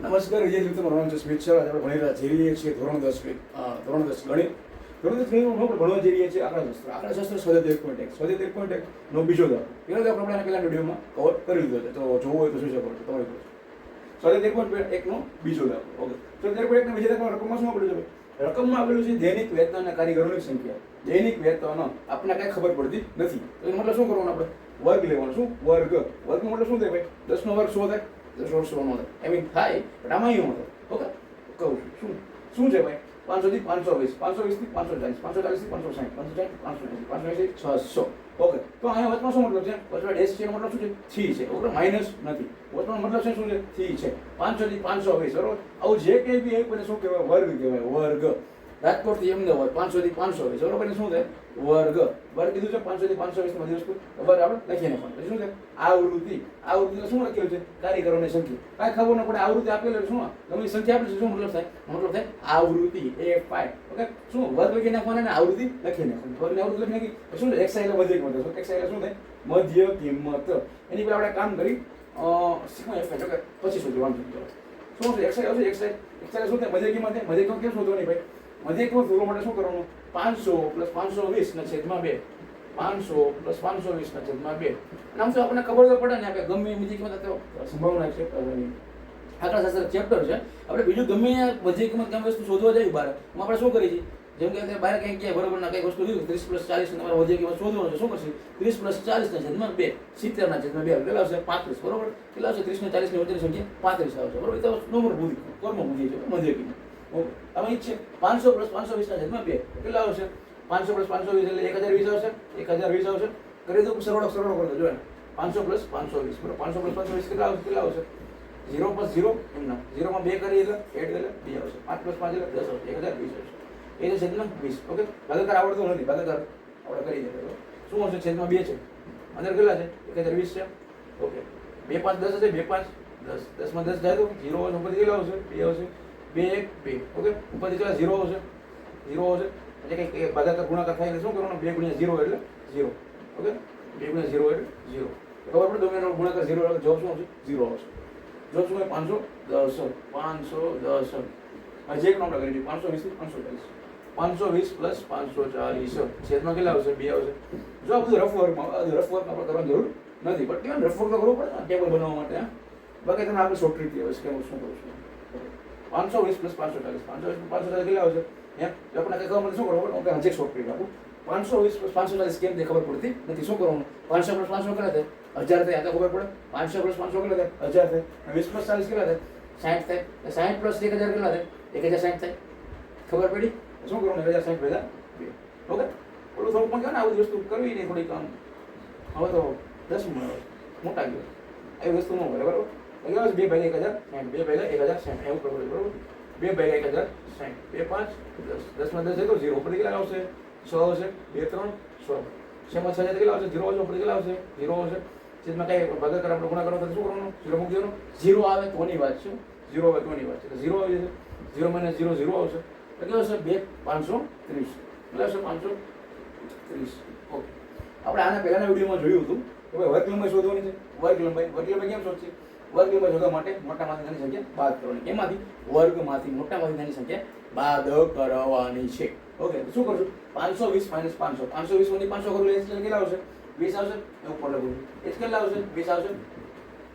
નમસ્કાર વિજય મિત્રો, મારું નામ છે સ્મિત સર. આજે આપણે ભણી જઈ રહ્યા છીએ ધોરણ 10 ગણિત. ધોરણ 10 ગણિતમાં આપણે ભણવા જઈ રહ્યા છીએ આંકડાશાસ્ત્ર સ્વાધ્યાય 1.1. સ્વાધ્યાય 1.1 નો બીજો દાખલો. પહેલો દાખલો આપણે પહેલા વિડીયોમાં કવર કરી લીધો છે, તો જોવું હોય તો શું છે તમારી પાસે. સ્વાધ્યાય 1.1 નો બીજો દાખલો. ઓકે, સ્વાધ્યાય 1.1 ના બીજા દાખલામાં રકમમાં શું આપેલું છે? રકમમાં આપેલું છે દૈનિક વેતન અને કારીગરોની સંખ્યા. દૈનિક વેતન આપણને કઈ ખબર પડતી નથી, તો એનો મતલબ શું કરવાનું? આપણે વર્ગ લેવાનો. શું વર્ગ? વર્ગનો મતલબ શું થાય ભાઈ? 10 નો વર્ગ 100 થાય, 100 નો થાય. આઈ મીન થાય, પણ આમાં એવું થાય. ઓકે, કહું છું શું છે ભાઈ? 500 થી 520, 520 થી 540, 540 થી 560, 560, 580, 600. ઓકે, તો અહીંયા વચમાં શું મતલબ છે? વચમાં ડેશ છે એનો મતલબ શું છે? થી છે. ઓકે, માઇનસ નથી. વચમાં મતલબ છે શું છે? થી છે. 500 થી 520, બરોબર. આવું જે કંઈ બી એક મને શું કહેવાય? વર્ગ કહેવાય. વર્ગ. રાજકોટ થી અમદાવાદ 500 થી 520, બરોબર. શું થાય? વર્ગ. વર્ગ કીધું છે 500 થી 520 બધી વસ્તુ વર્ગ આપણે લખીને પણ પછી શું છે? આવૃત્તિ. આવૃત્તિમાં શું લખેલું છે? કારીગરોની સંખ્યા. કાંઈ ખબર ન પડે, આવૃત્તિ આપેલું શું? ગમે સંખ્યા આપેલી છે, શું મતલબ થાય? મતલબ થાય આવૃત્તિ. A5. ઓકે, શું વર્ગ લખી નાખવાના અને આવૃત્તિ લખી નાખવાની. વર્ગની આવૃત્તિ લખી નાખી શું છે? XI એટલે મધ્ય કિંમત. XI એટલે શું થાય? મધ્ય કિંમત. એની પર આપણે કામ કરી શીખવા FI. ઓકે, પછી શું જોવાનું છે? શું છે? XI આવશે. XI શું થાય? મધ્ય કિંમત. મધ્ય કિંમત કેમ શોધવાની ભાઈ? મધ્ય કિંમત શોધવા માટે શું કરવાનું? 500 + 520 ના છેદમાં 2. 500 + 520 ના છેદમાં 2. આમ તો આપણને ખબર તો પડે ને, આપણે ગમે એ મધ્ય કિંમત તો સંભાવના છે. આંકડાશાસ્ત્ર ચેપ્ટર છે. આપણે બીજું ગમે મધ્ય કિંમત ગમે વસ્તુ શોધવા જાય બહાર, આપણે શું કરીએ છીએ? જેમ કે બહાર ક્યાંક ગયા બરોબર ના કઈ વસ્તુ લીધું 30 + 40 તમારે મધ્ય કિંમત શોધવાનું છે. શું કરશે? 30 + 40 ના છેદમાં 2, 70 ના છેદમાં 2 કેટલા આવશે? 35, બરોબર. કેટલા આવશે? 30 ને 40 ની વચ્ચેની સંખ્યા 35 આવશે, બરોબર. એ તો નંબર બુદ્ધિ કર્મ બુદ્ધિ છે, મધ્ય કિંમત. ઓકે, હવે ઈ છે 500 + 520 ના છેદમાં 2 કેટલા આવશે? 500 + 520 એટલે 1020 આવશે. 1020 આવશે. કરી દો સરળ કરી દો. જો 500 + 520, બરોબર. 500 + 520 કેટલા આવશે? 0 + 0 એમના 0 માં 2 કરી એટલે 8 એટલે 2 આવશે. 5 + 5 એટલે 10 આવશે. 1020 આવશે. એ છે છેદમાં 20. ઓકે, ભાગાકાર આવડતો નથી, ભાગાકાર આપણે કરી દઈએ. શું આવશે? છેદમાં 2 છે, અંદર કેટલા છે? 1020 છે. ઓકે, 2 5 10 હશે. 2 5 10, 10 માં 10 જાય તો 0 આવશે. ઉપરથી કેટલા આવશે? 2 આવશે. 2 1 2. ઓકે, ઉપરથી કેટલા? 0 આવશે. 0 આવશે. એટલે કે ભાગાકાર ગુણાકાર થાય એટલે શું કરવાનું? 2 × 0 એટલે 0. ઓકે, 2 × 0 એટલે 0. ખબર પડે? દોમેનો ગુણાકાર 0 એટલે જવાબ શું આવશે? 0 આવશે. જવાબ શું હોય? 510. 510. હજી એક નંબર કરી દઈએ. 520 થી 540. 520 + 540 છેદમાં કેટલા આવશે? 2 આવશે. જો આ બધું રફ વર્કમાં આપણે કરવાની જરૂર નથી, પણ કેમ રફ વર્ક તો કરવું પડે ને ટેબલ બનાવવા માટે. બાકી તમે આપણે શોર્ટ ટ્રીક કહેવાય કે શું કરું છું? 520 + 540. 520 + 540 કેટલા આવશે? આપણે કઈ ખબર મને શું કરવું પડે? હજી શોર્ટ ટ્રીક આપું. 520 + 540 કેમ તે ખબર પડતી નથી. શું કરવાનું? 500 + 500 કેટલા થાય? 1000 થાય. આ તો ખબર પડે. 500 + 500 કેટલા થાય? 1000 થાય. 20 + 40 કેટલા થાય? 60 થાય. 60 + 1000 કેટલા થાય? 1060 થાય. ખબર પડી? શું કરવાનું? 1060 ભેગા 2. ઓકે, ઓલું થોડુંક પણ કહે ને આ બધી વસ્તુ કરવી નહીં થોડીક આમ. હવે તો 10 મોટા ગયો આવી વસ્તુ ન મળે, બરાબર. એટલે 2 / 1060, 2 / 1060 એવું કરવું, બરાબર. 2 / 1060, 2 5 10, 10 માં 10 જાય તો 0 ઉપર કેટલા આવશે? 6 આવશે. 2 3 6. 6 માં 6 જાય કેટલા આવશે? 0 આવશે. ઉપર કેટલા આવશે? 0 આવશે. છેદમાં કઈ ભાગાકાર આપણે ગુણાકાર કરવાનો શું કરવાનું? 0 મૂકી દેવાનું. 0 આવે તોની વાત છે. 0 આવે તોની વાત છે. એટલે 0 આવી જશે. 0 - 0 0 આવશે. એટલે આવશે 2 530. એટલે આવશે 530. ઓકે, આપણે આના પહેલાના વિડીયોમાં જોયું હતું કે ભાઈ વર્ગ લંબાઈ શોધવાની છે. વર્ગ લંબાઈ કેમ શોધશે? વર્ગ લંબાઈ શોધવા માટે મોટામાંથી નાની સંખ્યા બાદ કરવાની. એમાંથી વર્ગમાંથી મોટામાંથી નાની સંખ્યા બાદ કરવાની છે. ઓકે, તો શું કરશું? 520 - 500. 520 માંથી 500 કરું એટલે કેટલા આવશે? 20 આવશે. ઉપર લખું. એ કેટલા આવશે? 20 આવશે.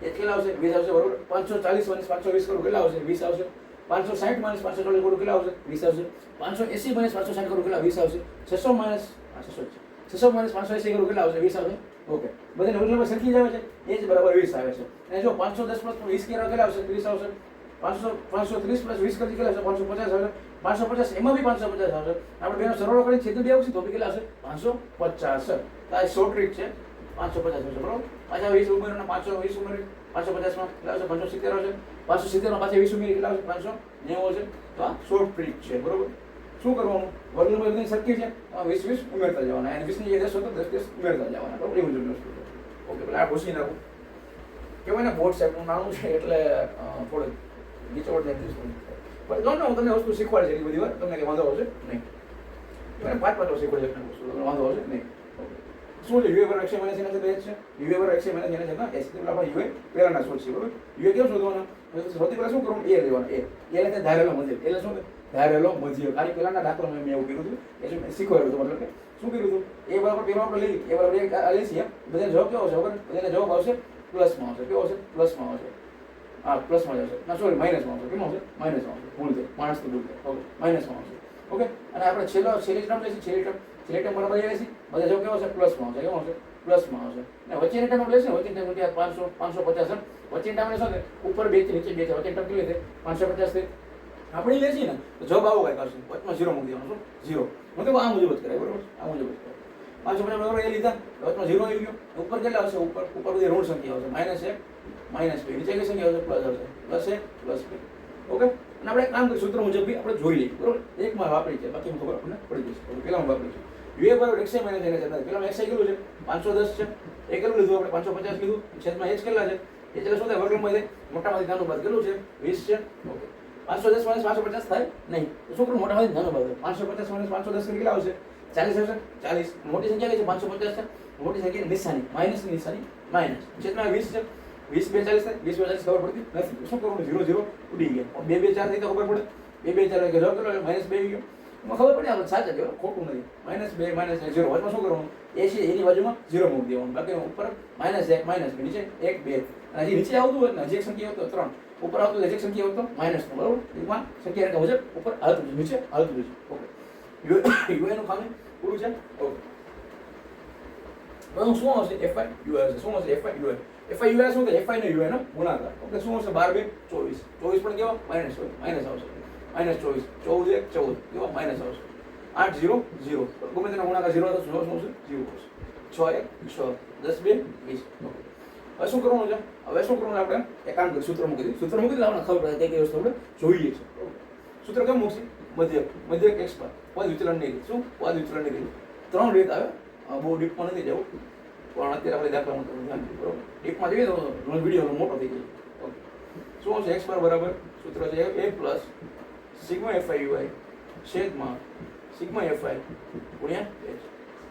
એ કેટલા આવશે? 20 આવશે, બરોબર. 540 - 520 કરું કેટલા આવશે? 20 આવશે. 560 - 540 કરું કેટલા આવશે? 20 આવશે. 580 - 560 કરું કેટલા? 20 આવશે. 600 - 580 કરું કેટલા આવશે? 20 આવશે. ઓકે, બધાને વર્ગમાં સરખી જ આવે છે. એ જ બરાબર 20 આવે છે. અને જો 510 + 20 કેટલા આવશે? 30 આવશે. 530 + 20 કરતી કેટલા આવશે? 550 આવશે. 550 એમાં બી 550 આવશે. આપણે બેનો સરવાળો કરીને છેદમાં 2 આવશે તો બી કેટલા આવશે? 550. આ શોર્ટ ટ્રીક છે. 550 આવશે, બરોબર. પાછા 20 ઉમેરો ને 520 ઉમેરી 550 માં કેટલા આવશે? 570 આવશે. 570 માં પાછા 20 ઉમેરી કેટલા આવશે? 590 આવશે. તો આ શોર્ટ ટ્રીક છે, બરોબર. શું કરવાનું? વર્ગમાં બધી સરખી છે. 20 ઉમેરતા જવાના. અને 20 ની 10 હતો 10 ઉમેરતા જવાના, બરોબર. એવું જ વસ્તુ છે. ઓકે, પેલા આ ભૂસી નાખું. કેવાય ને બોર્ડ સાહેબનું નાનું છે એટલે થોડુંક નીચોડ જાય પણ જો ને હું તમને વસ્તુ શીખવાડે છે એટલી બધી વાર તમને કંઈ વાંધો આવશે નહીં. મને 5 વસ્તુ શીખવાડે છે વસ્તુ તમને વાંધો આવશે નહીં. શું છે? યુએ = x - -1 છે. યુએ = x - -1 છે. આપણે યુએ પહેલાના શોધ છે, બરોબર. યુએ કેમ શોધવાના? સૌથી પહેલાં શું કરવું? એ લેવાનું. એ એટલે ધારેલો મધ્યક. એટલે શું? ધારેલો મધ્યક. ખાલી પહેલાંના દાખલામાં મેં એવું કર્યું હતું, એટલે મેં શીખવાડ્યું હતું. મતલબ કે શું કર્યું હતું? એ બરાબર પેલો આપણે લઈ, એ બરાબર એક લેશીએ. બધાને જવાબ કેવો આવશે? બધાને જવાબ આવશે પ્લસમાં આવશે. કેવો આવશે? પ્લસમાં આવશે. હા, પ્લસમાં આવશે. ના સોરી, માઇનસમાં આવશે. કેમ આવશે? માઇનસમાં આવશે. ભૂલ થઈ, માણસ તો ભૂલ થાય. ઓકે, માઇનસમાં આવશે. ઓકે, અને આપણે છેલ્લી ટર્મ લઈશું. છેલ્લી ટર્મ બરાબર એ લેશી. બધા જવાબ કેવો આવશે? પ્લસમાં આવશે. કેવો આવશે? પ્લસમાં આવશે. અને વચ્ચેની ટર્મ લેશે. વચ્ચેની ટર્મ 500 550. વચ્ચેની ટર્મ શું છે? ઉપર 2 થી નીચે 2 છે. વચ્ચેની ટર્મ કેટલી છે? 550 છે. આપણે લેશી ને તો જવાબ આવો કાંઈક આવશે. વચમાં 0 મૂકી દેવાનો. શું? 0. મતલબ આ મુજબ જ કરાય. બરાબર? આ મુજબ જ કરાય. 550 બરાબર એ લીધા. વચમાં 0 આવી ગયો. ઉપર કેટલા આવશે? ઉપર બધી ઋણ સંખ્યા આવશે. -1 -2. નીચે કઈ સંખ્યા આવશે? પ્લસ આવશે. +1 +2. ઓકે, અને આપણે કામ કરીશું સૂત્ર મુજબ બી આપણે જોઈ લઈએ. બરાબર? એકમાં વાપરી છે, બાકી ખબર આપણને પડી જશે. પેલામાં વાપરી છે u બરાબર x - n. પેલામાં x કેટલું છે? 510 છે. એ કેટલું લીધું આપણે? 550 લીધું. છેદમાં h કેટલા છે? એ એટલે શું થાય? વર્ગમૂળમાં થાય. મોટામાંથી નાનું બાદ કેટલું છે? 20 છે. ઓકે, 510 - 550 થાય નહીં. તો શું કરું? મોટામાંથી નાનું બાદ 550 - 510 કેટલા આવશે? 40 આવશે. 40. મોટી સંખ્યા કઈ છે? 550 છે. મોટી સંખ્યા નિશાની માઇનસની નિશાની માઇનસ. છેદમાં 20 છે. 20 2 40 થાય. 20 2 40 ખબર પડતી નથી. શું કરવું? 0 0 ઉડી ગયા. 2 2 4 થઈ તો ખબર પડે. 2 2 4 કે જવાબ કેટલો? -2 આવી ગયો. એમાં ખબર પડે આપણે સાચા કહેવાય, ખોટું નથી. -2 - 0. વચમાં શું કરવાનું? એ છે એની બાજુમાં 0 મૂકી દેવાનું. બાકી ઉપર -1 -2, નીચે 1 2. અને હજી નીચે આવતું હોય ને હજી એક સંખ્યા આવતો 3. ઉપર આવતું હજી એક સંખ્યા આવતો -3. બરાબર? એમાં સંખ્યા એટલે મુજબ ઉપર હાલતું છે, નીચે હાલતું છે. ઓકે, યુ નું ખામી પૂરું છે. ઓકે, હવે શું આવશે? FI UI આવશે. શું આવશે? FI UI. FI UI શું થાય? FI ને UI નો ગુણાકાર. ઓકે, શું આવશે? 12 2 24. 24 પણ કેવા? માઇનસ આવશે. -24. 14 14 કેવા? માઇનસ આવશે. 8 0 0. ગમે તેનો ગુણાકાર 0 તો શું આવશે? 0 આવશે. 6 1 6 10 2 20. ઓકે, હવે શું કરવાનું છે? હવે શું કરવાનું? આપણે એક કામ કરી સૂત્ર મૂકી દીધું. સૂત્ર મૂકી દીધું. આપણે ખબર પડે કે વસ્તુ આપણે જોઈએ છે. સૂત્ર કેમ મૂકશે? મધ્યક x પર પદ વિચલન નહીં. શું? પદ વિચલન નહીં. 3 રીત આવે. બહુ ડીપમાં નથી જવું, પણ અત્યારે આપણે દાખલામાં ધ્યાન દીધું. બરાબર? ડીપમાં જઈએ તો વિડીયો મોટો થઈ જાય. ઓકે, શું આવશે? x બરાબર સૂત્ર છે a plus sigma FI UI છેદમાં સિગ્મા FI ગુણ્યા h.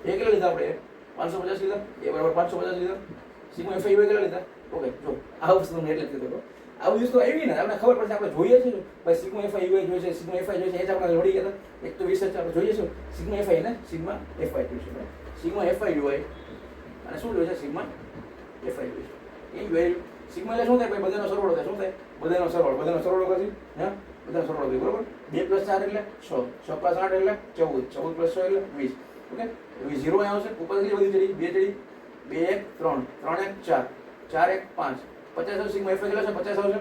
એ કેટલા લીધા આપણે? 550 લીધા. એ બરાબર 550 લીધા. સિગ્મા FI UI કેટલા લીધા? ઓકે, જો આ વસ્તુ મેં એટલે કીધું. આવી વસ્તુ આવી ને આપણે ખબર પડશે. આપણે જોઈએ છે ભાઈ સિગ્મા FI UI જોઈએ છે, સિગ્મા FI જોઈએ છે. એ જ આપણે જોડી ગયા હતા. એક તો 20 આપણે જોઈએ છે સિગ્મા FI ને સિગ્મા FI જોઈએ છે. સિગ્મા FI UI અને શું જોઈએ છે? સિગ્મા FI જોઈએ છે. એ વેલ્યુ સિગ્મા એટલે શું થાય? ભાઈ બધાનો સરવાળો થાય. શું થાય? બધાનો સરવાળો કરશે. હા, બધાનો સરવાળો થાય. બરાબર? 2 + 4 એટલે 6, 6 + 8 એટલે 14, 14 + 6 એટલે 20. ઓકે, 0 અહીં આવશે. ઉપર કેટલી બધી ચડી? 2 ચડી. 2 1 3 3 1 4 4 1 5 50 આવશે. સિગ્મા FI કેટલા છે? 50 આવશે.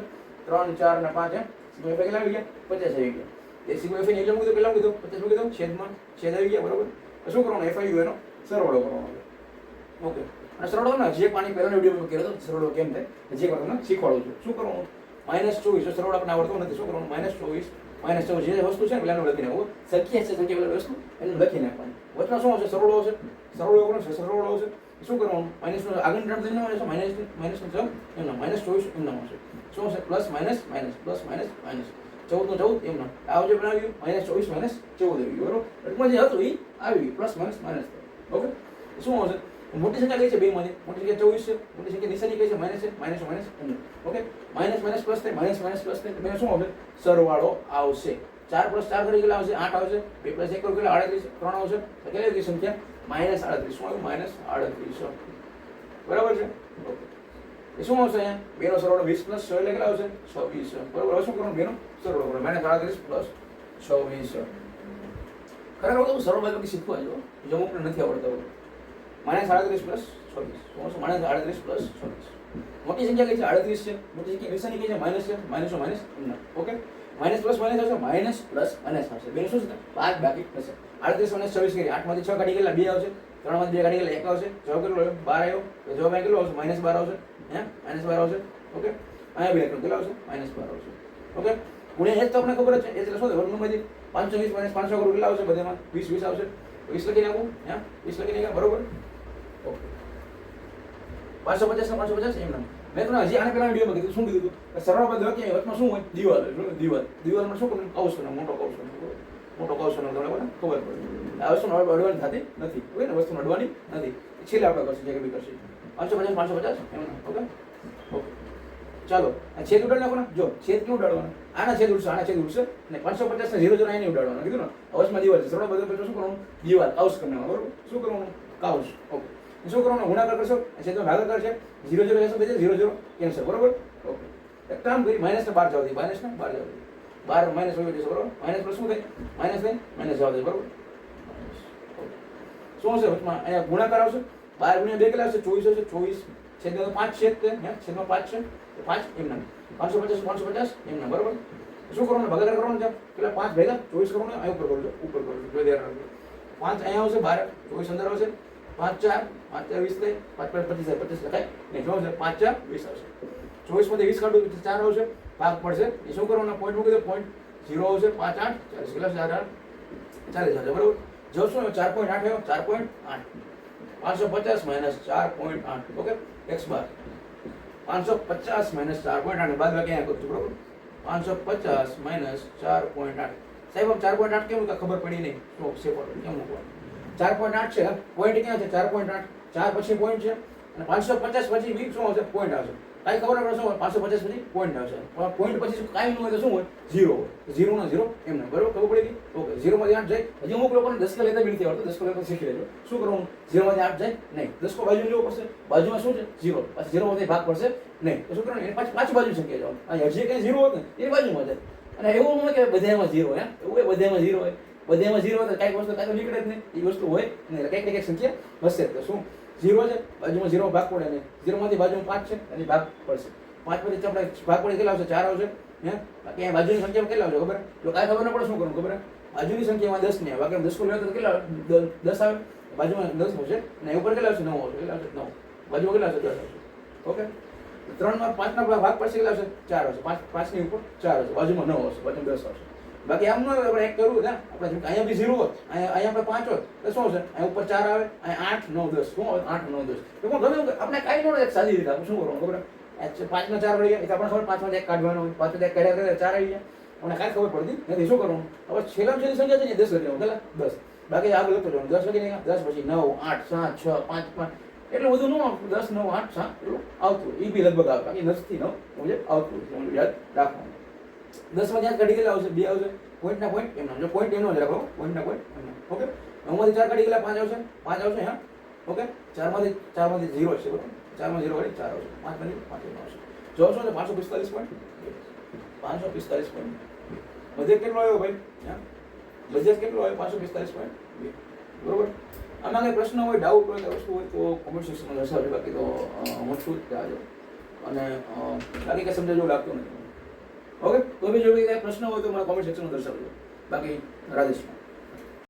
3 4 અને 5 હે. સિગ્મા FI કેટલા આવી ગયા? 50 આવી ગયા. એ સિગ્મા FI એટલે મૂકી દો. પેલા મૂકી દો. 50 મૂકી દો. છેદમાં છેદ આવી ગયા. બરાબર? શું કરવાનું? FI UI નો સરવાળો કરવાનો છે. ઓકે, અને સરવાળો ને જે પાણી પહેલાના વિડીયોમાં કર્યો હતો સરવાળો કેમ થાય જે તમને શીખવાડું છું. શું કરવાનું? -24. સરવાળો આપણને આવડતો નથી. શું કરવાનું? -24 જે વસ્તુ છે ને પેલાનું લખી નાખવું. સંખ્યા છે, સંખ્યા પેલા વસ્તુ એને લખી નાખવાની. વચમાં શું આવશે? સરવાળો આવશે. સરવાળો કરવાનો છે. સરવાળો આવશે. શું કરવાનું? માઇનસ આગળની ટર્મ લઈને આવશે. માઇનસ નો જવાબ એમના -24 એમના આવશે. શું હશે? Plus minus minus plus minus minus 14 નો 14 એમના. આ જે બનાવ્યું -24 - 14 આવી ગયું. બરોબર? ટૂંકમાં જે હતું એ આવી ગયું. Plus minus minus. ઓકે, શું આવશે? મોટી સંખ્યા કઈ છે? બેમાંથી મોટી સંખ્યા 24 છે. મોટી સંખ્યા નિશાની કઈ છે? માઇનસ છે. Minus minus okay, minus minus plus થાય. માઇનસ પ્લસ થાય. એટલે શું આવશે? સરવાળો આવશે. 4 + 4 કરી કેટલા આવશે? 8 આવશે. 2 + 1 કરી કેટલા? 38. 3 આવશે. તો કેટલી આવી સંખ્યા? -38. શું આવ્યું? -38. બરાબર છે? ઓકે, એ શું આવશે? અહીંયા 2 નો સરવાળો 20 + 6 એટલે કેટલા આવશે? 26. બરાબર? હવે શું કરવાનું? 2 નો સરવાળો કરો. -38 + 26. ખરેખર તો સરળ બાજુ શીખવા જો અમુકને નથી આવડતા. -38 + 26. શું આવશે? -38 + 26. મોટી સંખ્યા કઈ છે? 38 છે. મોટી સંખ્યા નિશાની કઈ છે? માઇનસ છે. Minus minus okay, minus plus minus આવશે. માઇનસ પ્લસ માઇનસ આવશે. બેન શું છે? 5 બાકી થશે. 38 - 26 કરી 8 માંથી 6 કાઢી ગયેલા 2 આવશે. 3 માંથી 2 કાઢી ગયેલા 1 આવશે. જવાબ કેટલો આવ્યો? 12 આવ્યો. તો જવાબ અહીં કેટલો આવશે? -12 આવશે. હે, -12 આવશે. ઓકે, અહીંયા 2 કેટલા આવશે? -12 આવશે. ઓકે, ગુણ્યા h તો આપણે ખબર જ છે. એટલે શું થાય? વર્ગમૂળમાંથી 520 - 500 કરું કેટલા આવશે? બધામાં 20 20 આવશે. 20 લખી નાખું. હે, 20 લખી નાખ્યા. બરોબર? ઓકે, 550 ને 550 એમ નામ. મેં તમને હજી આને પહેલા વિડીયોમાં કીધું. શું કીધું હતું? સરળ પદ વાક્ય વચમાં શું હોય? દિવાલ. દિવાલમાં શું કરવું? કૌંસ કરવાનું. મોટો કૌંસ કરવાનો. મોટો કૌંસ કરવાનો તમને ખબર પડે. આ વસ્તુને અડવાની થતી નથી. ઓકે ને, વસ્તુને અડવાની નથી. છેલ્લે આપણે કરશું જે કંઈ કરશે 550 550 એમ નામ. ઓકે, ઓકે, ચાલો આ છેદ ઉડાડી નાખો ને. જો છેદ કેવું ઉડાડવાનું? આના છેદ ઉડશે, આના છેદ ઉડશે ને 550 ને 0 0 આને ઉડાડવાનું. કીધું ને અવશ્યમાં દિવાલ છે. સરળ બધું પછી શું કરવાનું? દિવાલ કાઉસ કરી નાખવાનું. બરોબર? શું કરવાનું? કાઉસ. ઓકે. શું કરવાનું? ગુણાકાર કરશો, છેદમાં ભાગાકાર છે, 0 0 જશે, પછી 0 0 કેન્સલ. બરોબર? ઓકે. એક કામ કરી માઈનસ ને 12 જવા દે. માઈનસ ને 12 જવા દે. 12 માઈનસ હોય જશે. બરોબર? માઈનસ પર શું થાય? માઈનસ થાય, માઈનસ જવા દે. બરોબર? શું હશે વચમાં? અહીંયા ગુણાકાર આવશે. 12 ગુણ્યા 2 કેટલા આવશે? 24 આવશે. 24 છેદમાં 5 છેદ છે. છેદમાં 5 છે. 5 એમ નામ 550 550 એમ નામ. બરોબર? શું કરવાનું? ભાગાકાર કરવાનું છે. પેલા 5 ભેગા 24 કરવાનું. અહીં ઉપર કરજો, ઉપર કરજો. જો ધ્યાન રાખજો. 5 અહીંયા આવશે, 12 24 અંદર આવશે. 5 4 5 4 20 થાય. 5 5 25 થાય. 25 લખાય નહીં. શું આવશે? 5 4 20 આવશે. 24 માંથી 20 કાઢો તો 4 આવશે. ભાગ પડશે. એ શું કરવાનું? પોઈન્ટ મૂકી દો. પોઈન્ટ 0 આવશે. 5 8 40 કેટલા 4 40 આવશે. બરોબર? જો શું 4.8 આવ્યો? 4.8 550 માઇનસ 4.8. ઓકે, x બાર 550 માઇનસ 4.8 બાદ બાકી અહીંયા કરું. બરોબર? 550 માઇનસ 4.8. સાહેબ આમ 4.8 કેમ મૂકા? ખબર પડી નહીં. શું છે કેમ મૂકવાનું? 4.8 છે. પોઈન્ટ ક્યાં છે? 4.8. 4 પછી પોઈન્ટ છે અને 550 પછી બી શું આવશે? પોઈન્ટ આવશે. કાંઈ ખબર પડે શું હોય? 550 પછી પોઈન્ટ આવશે. પોઈન્ટ પછી શું કાંઈ ન હોય તો શું હોય? 0 હોય. 0 ના 0 એમ ના. બરોબર? ખબર પડી ગઈ? ઓકે. 0 માંથી 8 જાય. હજી અમુક લોકોને 10 લેતા બી નથી આવડતું. 10 લેતા શીખી લેજો. શું કરવાનું? 0 માંથી 8 જાય નહીં. 10 બાજુ લેવો પડશે. બાજુમાં શું છે? 0. પછી 0 માંથી ભાગ પડશે નહીં. તો શું કરવાનું? એની પાછી બાજુ સંખ્યા જવાનું. આ હજી કંઈ 0 હોત ને એની બાજુમાં જાય. અને એવું ન હોય કે બધામાં 0 હે. એવું હોય બધામાં 0 હોય. બધામાં 0 હોય તો કાંઈક વસ્તુ કાંઈ તો નીકળે જ નહીં. એ વસ્તુ હોય નહીં. એટલે કંઈક ને કંઈક સંખ્યા હશે. તો શું 0 છે, બાજુમાં 0 ભાગ પડે ને 0 માંથી બાજુમાં 5 છે એની ભાગ પડશે. 5 પછી આપણે ભાગ પડે કેટલા આવશે? 4 આવશે. હે બાકી અહીંયા બાજુની સંખ્યામાં કેટલા આવશે ખબર? જો કાંઈ ખબર ન પડે શું કરવું ખબર? બાજુની સંખ્યામાં 10 ને બાકી 10 કો લેવો તો કેટલા 10 આવે. બાજુમાં 10 હશે અને ઉપર કેટલા આવશે? 9 આવશે. કેટલા આવશે? 9. બાજુમાં કેટલા આવશે? 10 આવશે. ઓકે. 3 માં 5 ના ભાગ પડશે કેટલા આવશે? 4 આવશે. 5 ની ઉપર 4 આવશે. બાજુમાં 9 આવશે. બાજુમાં 10 આવશે. બાકી આમ ન આપણે એક કરવું ને આપણે અહીંયા બી 0 હોત, અહીંયા આપણે 5 હોત તો શું હશે? અહીંયા ઉપર 4 આવે, અહીંયા 8 9 10. શું આવે? 8 9 10. તો ગમે આપણે કાંઈ ન એક સાદી રીતે આપણે શું કરવાનું ખબર? 5 ના 4 વળી ગયા એટલે આપણે ખબર 5 માં 1 કાઢવાનો હોય. 5 માં 1 કાઢ્યા 4 આવી ગયા. આપણે કાંઈ ખબર પડતી નથી. શું કરવાનું? હવે છેલ્લામાં છેલ્લી સંખ્યા છે ને 10 કરી લેવાનું. કેટલા? 10. બાકી આગળ લખતો જવાનું. 10 લખી નાખ્યા. 10 પછી 9 8 7 6 5 5 એટલું બધું ન આવતું. 10 9 8 7 એટલું આવતું. એ બી લગભગ આવે. બાકી 10 થી 9 મુજબ આવતું. યાદ રાખવાનું. 10 માં ત્યાં કાઢી ગયેલા આવશે? 2 આવશે. પોઈન્ટ ના પોઈન્ટ એમ નામ. જો પોઈન્ટ એનો જ રાખો. પોઈન્ટ ના પોઈન્ટ એમ નામ. ઓકે. 9 માંથી 4 કાઢી ગયેલા 5 આવશે. 5 આવશે. હા. ઓકે. 4 માંથી 0 છે. બરોબર? 4 માં 0 વાળી 4 આવશે. 5 માંથી 5 આવશે. જો શું છે? 545 પોઈન્ટ. 545 પોઈન્ટ. બજેટ કેટલો આવ્યો ભાઈ? હા. બજેટ કેટલો આવ્યો? 545 પોઈન્ટ. બરોબર? આમાં કંઈ પ્રશ્ન હોય, ડાઉટ હોય, વસ્તુ હોય તો કોમેન્ટ સેક્શનમાં દર્શાવજો. બાકી તો હું છું જ ત્યાં. અને બાકી કંઈ સમજાય જેવું લાગતું નથી. ઓકે. તો બી જો કંઈ પ્રશ્ન હોય તો મને કોમેન્ટ સેક્શનમાં દર્શાવજો. બાકી રાધેશ્યામ.